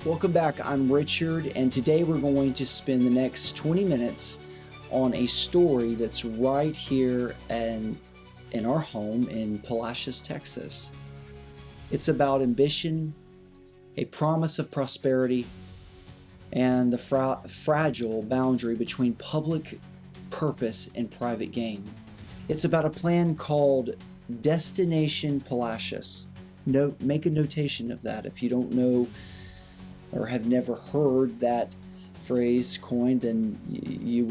Welcome back. I'm Richard, and today we're going to spend the next 20 minutes on a story that's right here in our home in Palacios, Texas. It's about ambition, a promise of prosperity, and the fragile boundary between public purpose and private gain. It's about a plan called Destination Palacios. Make a notation of that if you don't know or have never heard that phrase coined, then we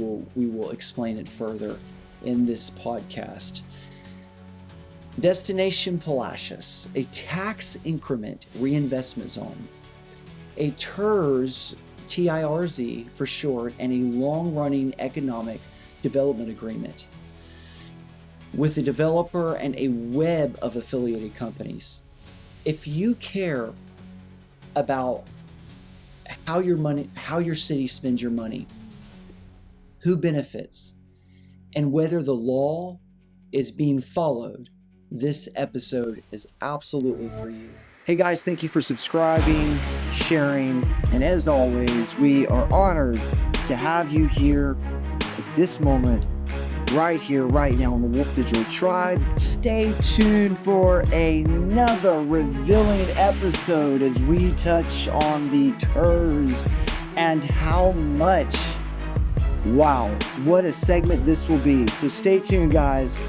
will explain it further in this podcast. Destination Palacios, a tax increment reinvestment zone, a TIRZ, TIRZ for short, and a long-running economic development agreement with a developer and a web of affiliated companies. If you care about how your city spends your money, who benefits, and whether the law is being followed, this episode is absolutely for you. Hey guys, thank you for subscribing, sharing, and as always, we are honored to have you here at this moment, right here, right now on the Wolfe Digital Tribe. Stay tuned for another revealing episode as we touch on the TIRZ and how much, wow, what a segment this will be. So stay tuned, guys.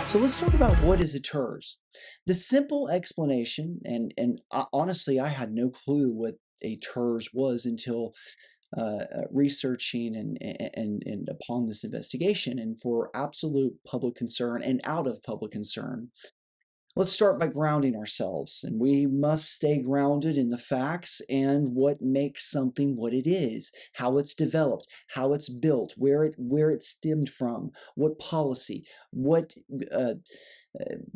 So let's talk about what is a TIRZ. The simple explanation, and honestly, I had no clue what a TIRZ was until researching and upon this investigation, and for absolute public concern and out of public concern. Let's start by grounding ourselves, and we must stay grounded in the facts and what makes something what it is, how it's developed, how it's built, where it stemmed from, what policy, what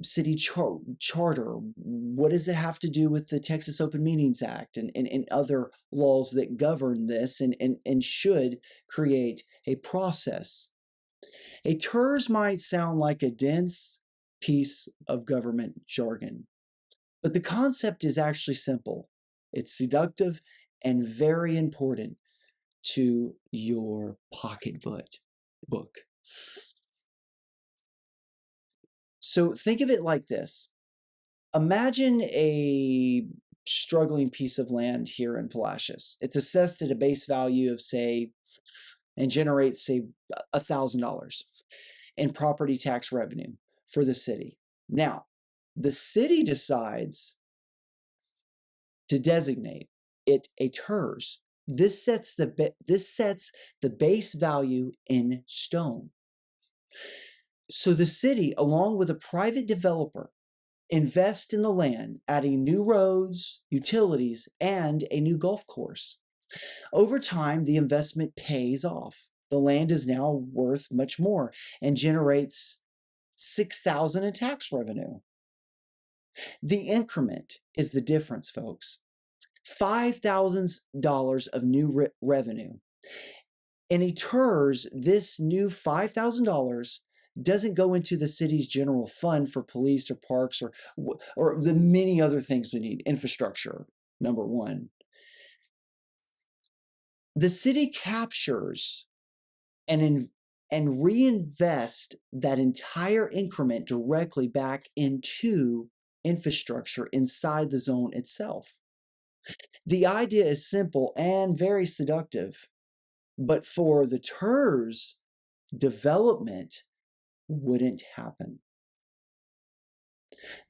city charter, what does it have to do with the Texas Open Meetings Act and other laws that govern this and should create a process. A TIRZ might sound like a dense piece of government jargon, but the concept is actually simple. It's seductive and very important to your pocketbook. So think of it like this. Imagine a struggling piece of land here in Palacios. It's assessed at a base value of, say, and generates, say, $1,000 in property tax revenue for the city. Now, the city decides to designate it a TIRZ. This sets the base value in stone. So the city, along with a private developer, invest in the land, adding new roads, utilities, and a new golf course. Over time, the investment pays off. The land is now worth much more and generates $6,000 in tax revenue. The increment is the difference, folks. $5,000 of new revenue. In a TIRZ, this new $5,000 doesn't go into the city's general fund for police or parks or the many other things we need. Infrastructure, number one. The city captures and reinvest that entire increment directly back into infrastructure inside the zone itself. The idea is simple and very seductive, but for the TIRZ, development wouldn't happen.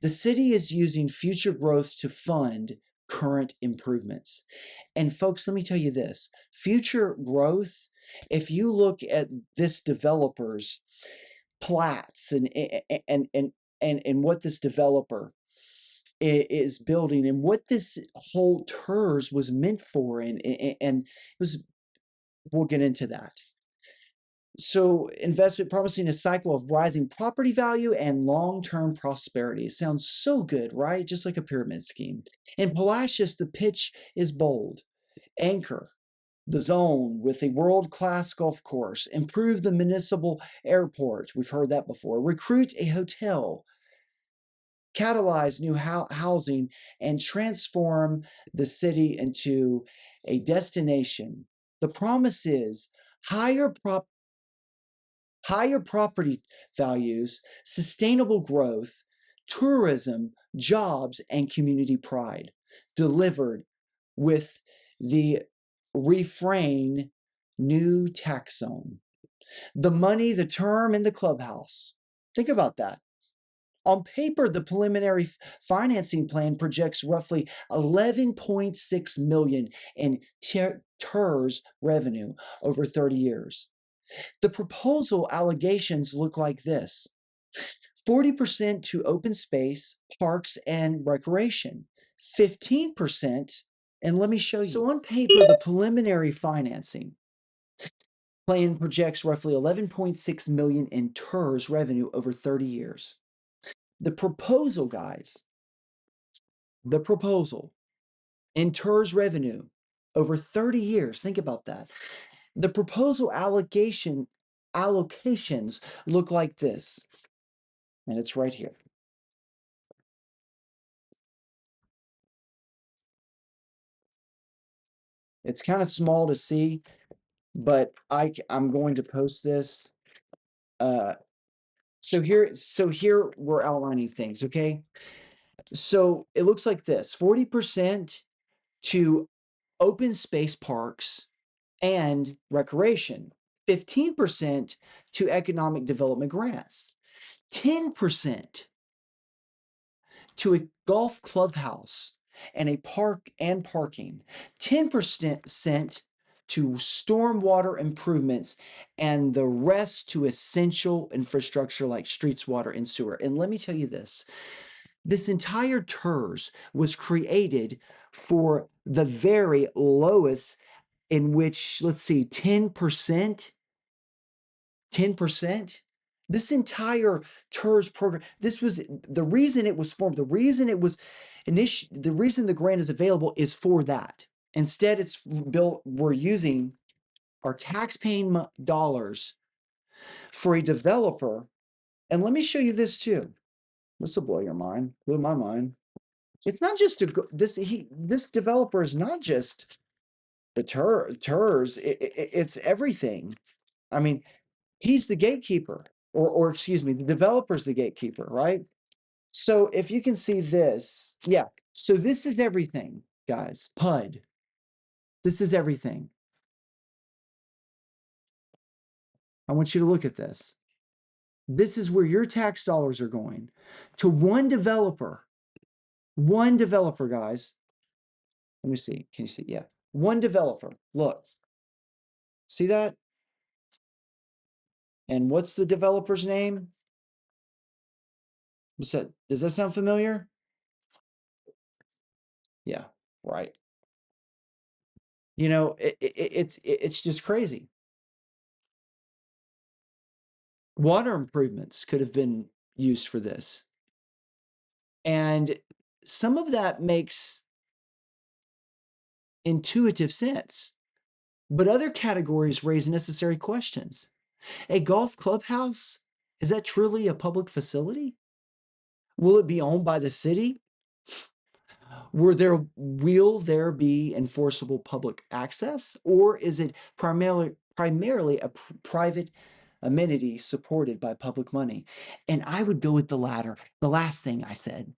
The city is using future growth to fund current improvements. And folks, let me tell you this, future growth, if you look at this developer's plats and what this developer is building and what this whole TIRZ was meant for, and it was, we'll get into that. So investment promising a cycle of rising property value and long-term prosperity. Sounds so good, right? Just like a pyramid scheme. In Palacios, the pitch is bold. Anchor the zone with a world-class golf course. Improve the municipal airport. We've heard that before. Recruit a hotel. Catalyze new housing and transform the city into a destination. The promise is higher higher property values, sustainable growth, tourism, jobs, and community pride, delivered with the refrain new tax zone. The money, the term, and the clubhouse. Think about that. On paper, the preliminary financing plan projects roughly 11.6 million in TIRZ revenue over 30 years. The proposal allegations look like this: 40% to open space, parks, and recreation, 15%, and let me show you. So on paper, the preliminary financing plan projects roughly 11.6 million in TIRZ revenue over 30 years. The proposal, guys, the proposal in TIRZ revenue over 30 years, think about that. The proposal allocations look like this, and it's right here. It's kind of small to see, but I'm going to post this. So here we're outlining things, okay? So it looks like this: 40% to open space parks and recreation, 15% to economic development grants, 10% to a golf clubhouse and a park and parking, 10% to stormwater improvements, and the rest to essential infrastructure like streets, water, and sewer. And let me tell you this entire TIRZ was created for the very lowest, in which, let's see, 10%. This entire TIRZ program, this was the reason it was formed. The reason it was the reason the grant is available is for that. Instead, it's built, we're using our tax-paying dollars for a developer. And let me show you this too. This will blow your mind, blew my mind. It's not just this developer is not just the TIRZ, it's everything. I mean, he's the gatekeeper, or excuse me, the developer's the gatekeeper, right? So if you can see this, yeah. So this is everything, guys. PUD. This is everything. I want you to look at this. This is where your tax dollars are going to one developer. One developer, guys. Let me see. Can you see? Yeah. One developer. Look. See that? And what's the developer's name? Does that sound familiar? Yeah, right. You know, it's just crazy. Water improvements could have been used for this. And some of that makes intuitive sense, but other categories raise necessary questions. A golf clubhouse, is that truly a public facility? Will it be owned by the city? Will there be enforceable public access, or is it primarily a private amenity supported by public money? And I would go with the latter, the last thing I said.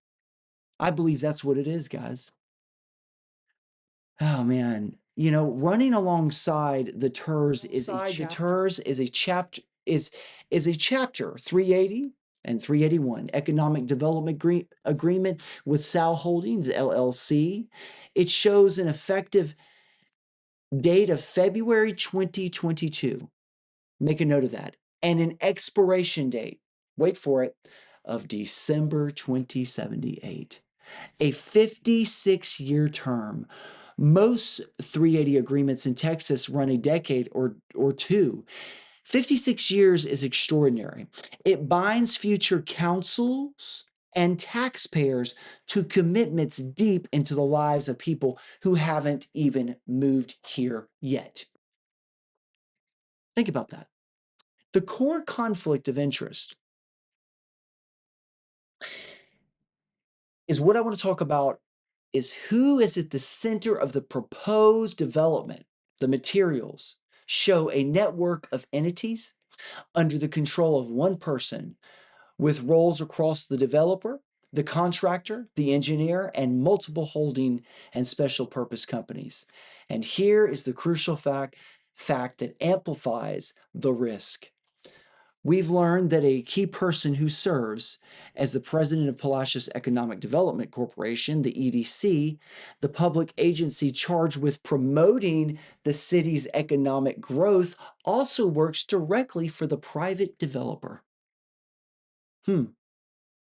I believe that's what it is, guys. Oh man, you know, running alongside the TIRZ is a chapter 380 and 381 Economic Development Agreement with Sal Holdings LLC. It shows an effective date of February 2022. Make a note of that. And an expiration date, wait for it, of December 2078. A 56-year term. Most 380 agreements in Texas run a decade or two. 56 years is extraordinary. It binds future councils and taxpayers to commitments deep into the lives of people who haven't even moved here yet. Think about that. The core conflict of interest is what I want to talk about is who is at the center of the proposed development. The materials show a network of entities under the control of one person with roles across the developer, the contractor, the engineer, and multiple holding and special purpose companies. And here is the crucial fact that amplifies the risk. We've learned that a key person who serves as the president of Palacios Economic Development Corporation, the EDC, the public agency charged with promoting the city's economic growth, also works directly for the private developer. And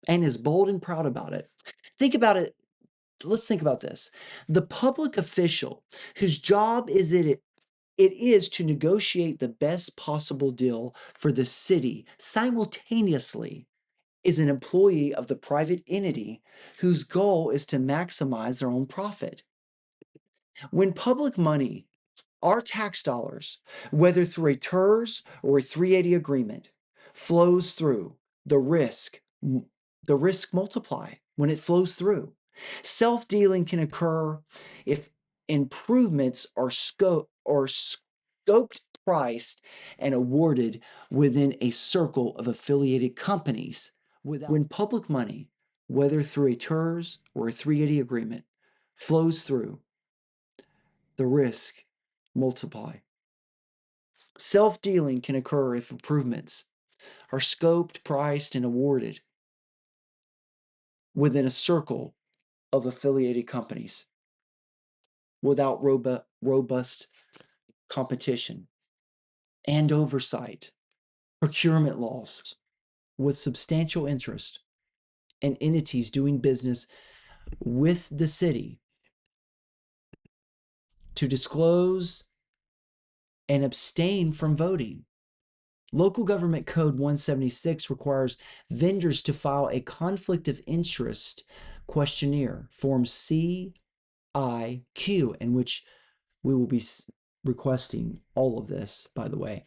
is bold and proud about it. Think about it. Let's think about this. The public official whose job it is to negotiate the best possible deal for the city simultaneously is an employee of the private entity whose goal is to maximize their own profit. When public money, our tax dollars, whether through a TIRZ or a 380 agreement, flows through, the risk multiply when it flows through. Self-dealing can occur if improvements are scoped, priced, and awarded within a circle of affiliated companies. When public money, whether through a TIRZ or a 380 agreement, flows through, the risk multiply. Self-dealing can occur if improvements are scoped, priced, and awarded within a circle of affiliated companies without robust competition and oversight, procurement laws with substantial interest and entities doing business with the city to disclose and abstain from voting. Local Government Code 176 requires vendors to file a conflict of interest questionnaire, Form CIQ, in which we will be requesting all of this, by the way.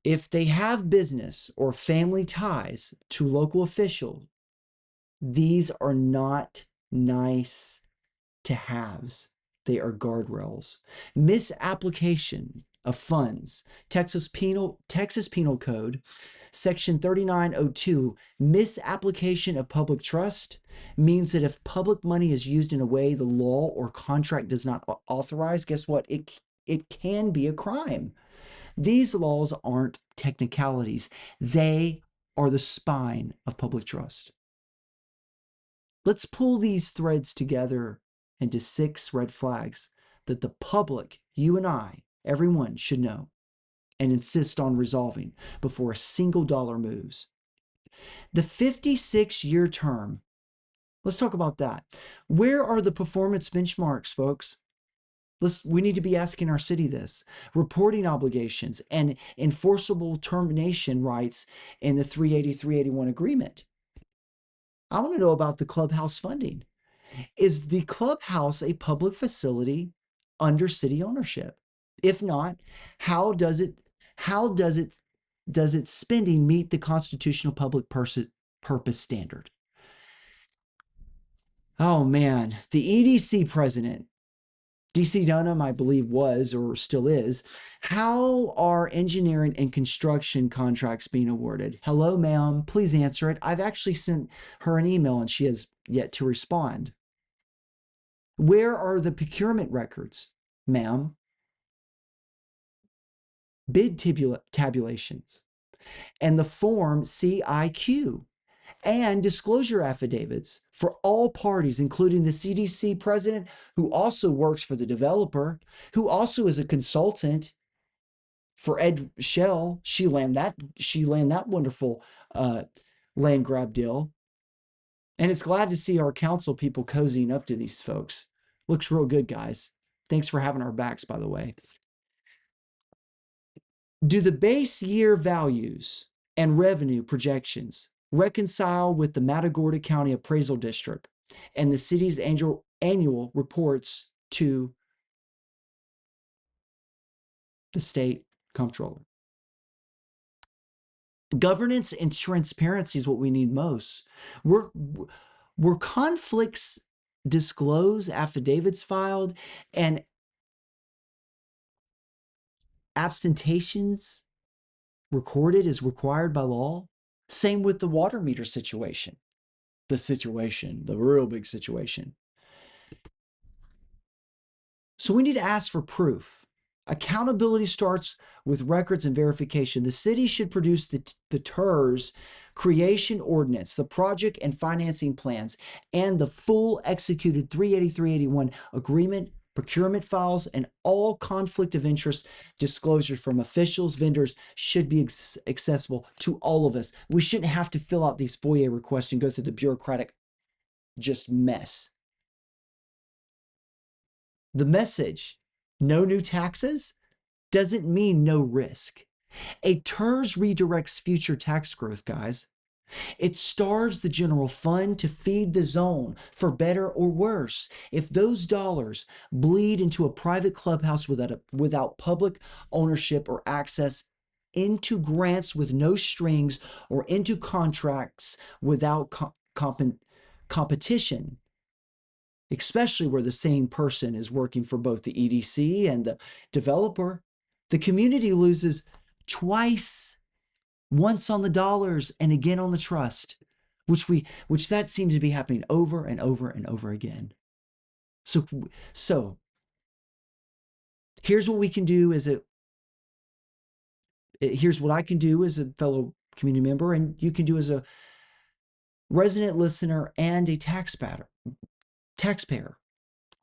If they have business or family ties to local officials, these are not nice to haves. They are guardrails. Misapplication of funds. Texas Penal Code, Section 3902, misapplication of public trust means that if public money is used in a way the law or contract does not authorize, guess what? It can be a crime. These laws aren't technicalities. They are the spine of public trust. Let's pull these threads together into 6 red flags that the public, you and I, everyone should know and insist on resolving before a single dollar moves. The 56-year term, let's talk about that. Where are the performance benchmarks, folks? We need to be asking our city this. Reporting obligations and enforceable termination rights in the 380-381 agreement. I want to know about the clubhouse funding. Is the clubhouse a public facility under city ownership? If not, how does its spending meet the constitutional public purpose standard? Oh man, the EDC president, DC Dunham, I believe was or still is. How are engineering and construction contracts being awarded? Hello, ma'am, please answer it. I've actually sent her an email and she has yet to respond. Where are the procurement records, ma'am? Bid tabulations and the form CIQ and disclosure affidavits for all parties, including the CDC president, who also works for the developer, who also is a consultant for Ed Shell. She landed that wonderful land grab deal. And it's glad to see our council people cozying up to these folks. Looks real good, guys. Thanks for having our backs, by the way. Do the base year values and revenue projections reconcile with the Matagorda County Appraisal District and the city's annual reports to the state comptroller? Governance and transparency is what we need most. Were conflicts disclosed, affidavits filed, and abstentions recorded as required by law? Same with the water meter situation. The real big situation. So we need to ask for proof. Accountability starts with records and verification. The city should produce the TIRZ creation ordinance, the project and financing plans, and the full executed 380-381 agreement, procurement files, and all conflict of interest disclosure from officials, vendors should be accessible to all of us. We shouldn't have to fill out these FOIA requests and go through the bureaucratic just mess. The message, no new taxes, doesn't mean no risk. A TIRZ redirects future tax growth, guys. It starves the general fund to feed the zone, for better or worse. If those dollars bleed into a private clubhouse without public ownership or access, into grants with no strings, or into contracts without competition, especially where the same person is working for both the EDC and the developer, the community loses twice, once on the dollars and again on the trust, which that seems to be happening over and over and over again. So here's what we can do here's what I can do as a fellow community member, and you can do as a resident listener and a taxpayer.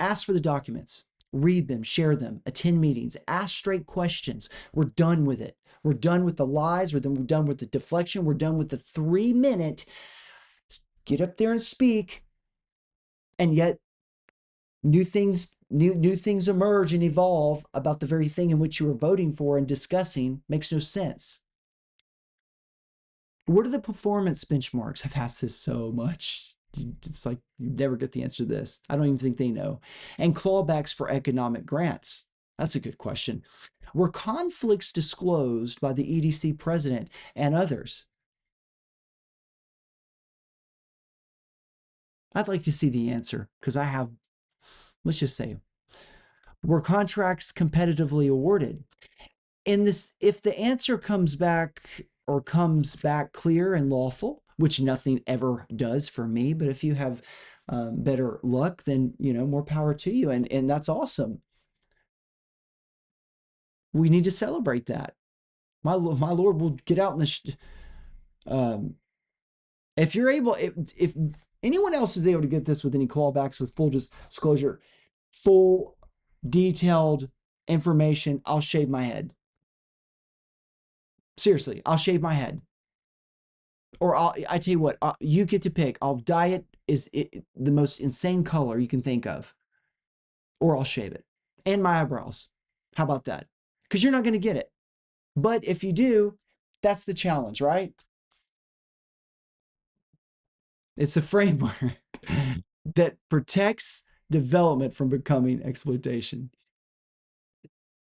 Ask for the documents, read them, share them, attend meetings, ask straight questions. We're done with it. We're done with the lies. We're done with the deflection. We're done with the 3-minute get up there and speak, and yet new things emerge and evolve about the very thing in which you were voting for and discussing. Makes no sense. What are the performance benchmarks? I've asked this so much. It's like you never get the answer to this. I don't even think they know. And clawbacks for economic grants. That's a good question. Were conflicts disclosed by the EDC president and others? I'd like to see the answer, because I have, let's just say, were contracts competitively awarded? In this, if the answer comes back clear and lawful, which nothing ever does for me, but if you have better luck, then more power to you, and that's awesome. We need to celebrate that. My Lord will get out in the if you're able, if anyone else is able to get this with any clawbacks, with full disclosure, full detailed information, I'll shave my head. Seriously, I'll shave my head. Or I tell you what, you get to pick. I'll dye it the most insane color you can think of, or I'll shave it, and my eyebrows. How about that? Because you're not going to get it. But if you do, that's the challenge, right? It's a framework that protects development from becoming exploitation.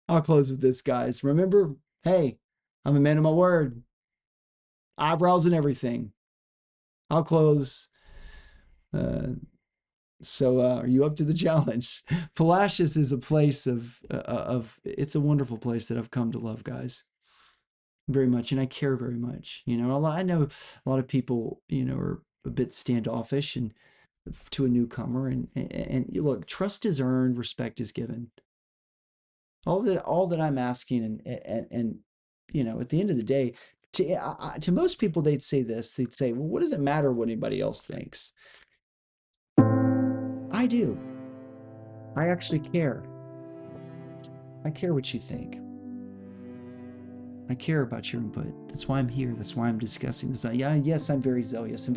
I'll close with this, guys. Remember, hey, I'm a man of my word. Eyebrows and everything. I'll close. So are you up to the challenge? Palacios is a place of it's a wonderful place that I've come to love, guys, very much, and I care very much. I know a lot of people, are a bit standoffish and to a newcomer, and look, trust is earned, respect is given. All that I'm asking, and at the end of the day, to most people, they'd say, well, what does it matter what anybody else thinks? I do. I actually care. I care what you think. I care about your input. That's why I'm here. That's why I'm discussing this. Yeah, yes, I'm very zealous. I'm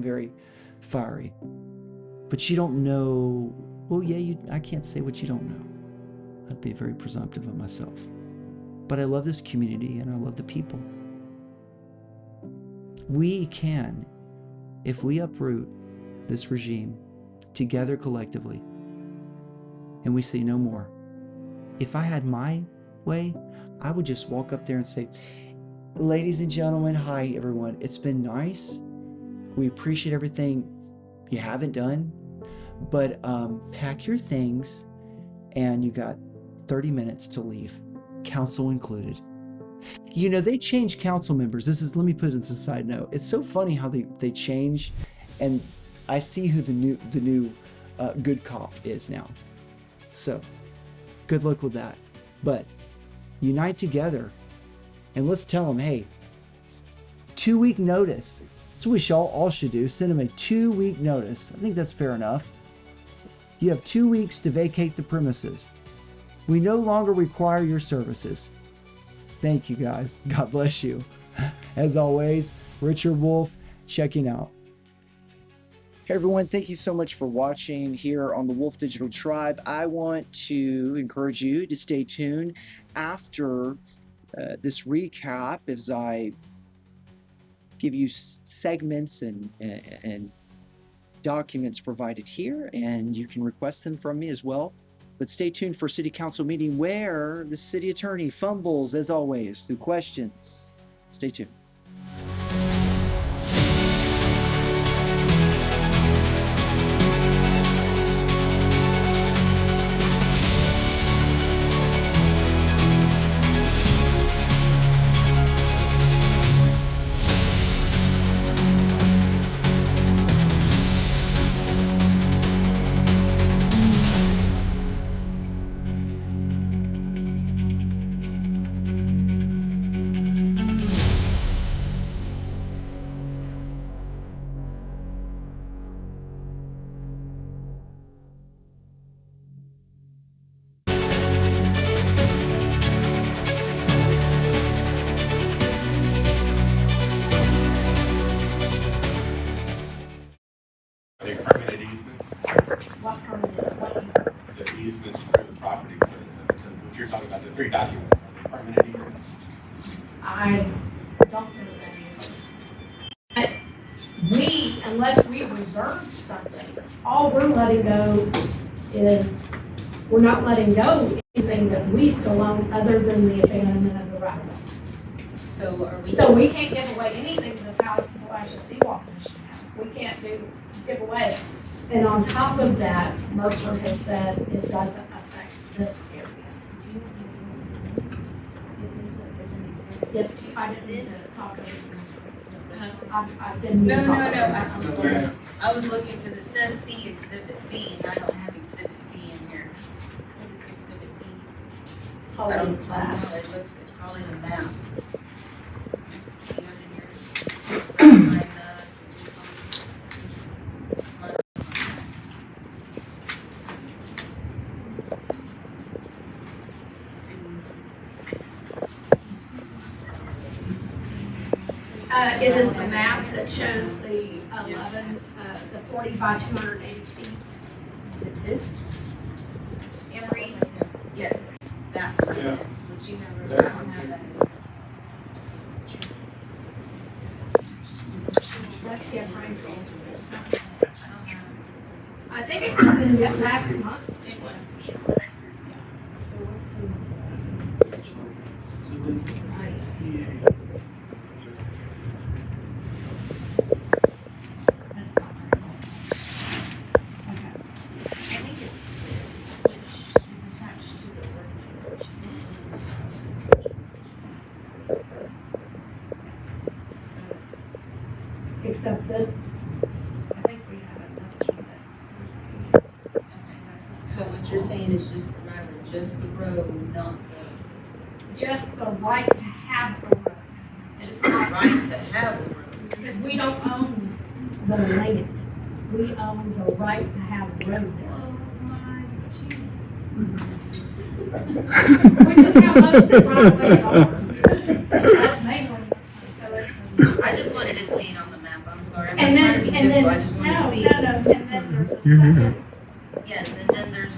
very fiery. But you don't know. Well, yeah, I can't say what you don't know. I'd be very presumptive of myself. but I love this community and I love the people. We can, if we uproot this regime together collectively and we say no more. If I had my way, I would just walk up there and say, ladies and gentlemen, hi everyone. It's been nice. We appreciate everything you haven't done, but pack your things and you got 30 minutes to leave, council included. You know, they change council members. Let me put it as a side note. It's so funny how they change, and I see who the new good cop is now. So good luck with that. But unite together and let's tell them, hey, 2-week notice. That's what we all should do. Send them a 2-week notice. I think that's fair enough. You have 2 weeks to vacate the premises. We no longer require your services. Thank you guys. God bless you. As always, Richard Wolfe checking out. Hey everyone, thank you so much for watching here on the Wolfe Digital Tribe. I want to encourage you to stay tuned after this recap as I give you segments and documents provided here, and you can request them from me as well. But stay tuned for City Council meeting where the City Attorney fumbles, as always, through questions. Stay tuned. Three documents. Permanent easements. I don't know that answer. But unless we reserve something, all we're letting go is, we're not letting go anything that we still own other than the abandonment of the right of way. So we can't give away anything to the Palacios Seawall Commission has. We can't give away. And on top of that, Mercer has said it doesn't affect this area. Yes, I didn't mean to talk over I didn't mean to talk over I'm sorry. I was looking because it says C Exhibit B, and I don't have Exhibit B in here. What is Exhibit B? Probably I don't class. know. It's probably the map. Do you have it in yours? It is the map that shows the 40 by 280 feet. Is it this? Emory. Yes, that one. Yeah. Would you have, I don't have that. Left hand appraisal. I don't have. I think it was in last month. Except this, I think we have another one that So what you're saying is just the road, not just the right to have the road. just the right to have the road. Because we don't own the land. We own the right to have the road there. Oh my Which is how most of right of ways are. That's mainly, so it's. I just wanted to see it on the map, I'm sorry. I'm And not then, trying to be and then, difficult, I just want to see. and then there's a second. Yes, and then there's,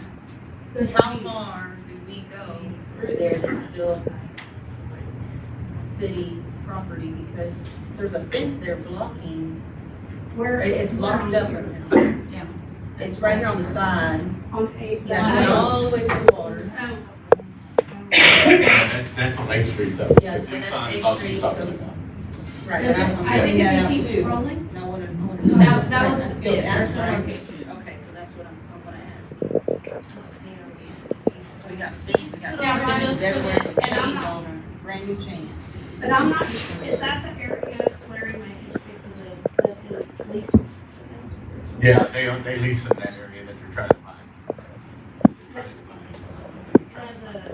how far do we go through there that's still city property because there's a fence there blocking, Where? it's locked up right now. Yeah. It's right here on the side. On eight. Yeah, going all the way to the water. That's on 8th Street though. Yeah, The and that's sign 8th Bob's Street, talking so- about. Right. Does it- and I think that if out you keep too. scrolling. No, what, That was the yeah, fence, that's right? right. Okay, so that's what I'm gonna ask. So we got fences, we got Yeah, right. fences everywhere, with And I'm chains not- on them, brand new chains. But I'm not, is that the area Larry may speak to this, that is leased? Yeah, they lease in that area that they're trying to buy. Trying to buy.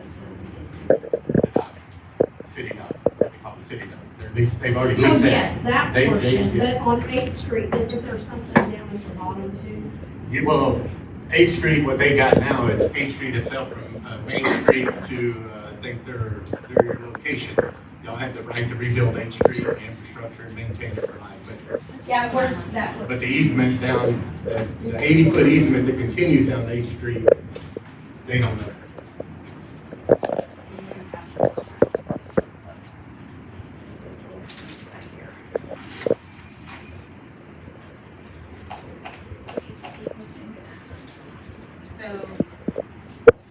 The dock, city dock, they call it city dock. They've already Oh, leased that. yes, that They- portion, yeah. but on 8th Street, isn't there something down at the bottom too? Yeah, well, 8th Street, what they got now is 8th Street itself from Main Street to, I think their location. Y'all have the right to rebuild 8th Street, the infrastructure, and maintain it for life. Yeah, where's that But was? the easement down, the 80-foot easement that continues down 8th Street, they don't know. So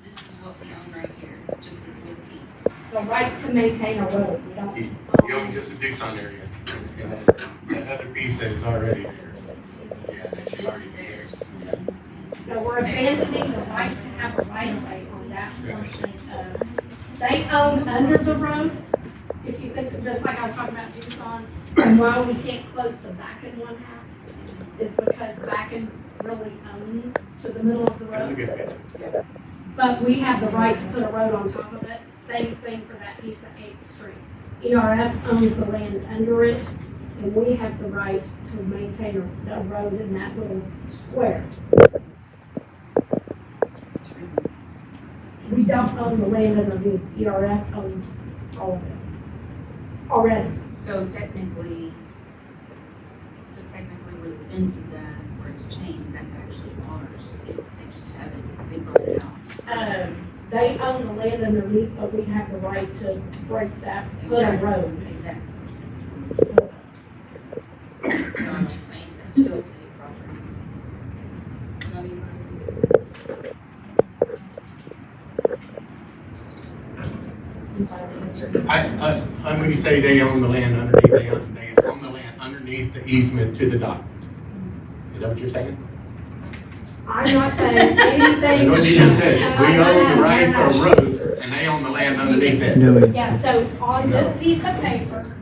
this is what we own right here, just this little piece. The right to maintain a road, we don't. You own just a Dixon area. And that other piece that is already there. Yeah, that should This already is be there. theirs. So we're abandoning the right to have a right of way on that portion of, they own under the road. If you think, just like I was talking about Tucson, and why we can't close the back in one half is because Backen really owns to the middle of the That's a road. good bit. But we have the right to put a road on top of it. Same thing for that piece of 8th Street. ERF owns the land under it, and we have the right to maintain a road in that little square. We don't own the land underneath. ERF owns all of it already. So technically where the fence is at, where it's chained, that's actually ours. They just haven't, they broke it out. They own the land underneath, but we have the right to break that, put a road. Exactly. So I'm just saying, that's still city property. Not even When you say they own the land underneath, they own the land underneath the easement to the dock. Is that what you're saying? I'm not saying anything. I know what you just said. We own the right for a road, and they own the land underneath it. Yeah, so on this piece of paper,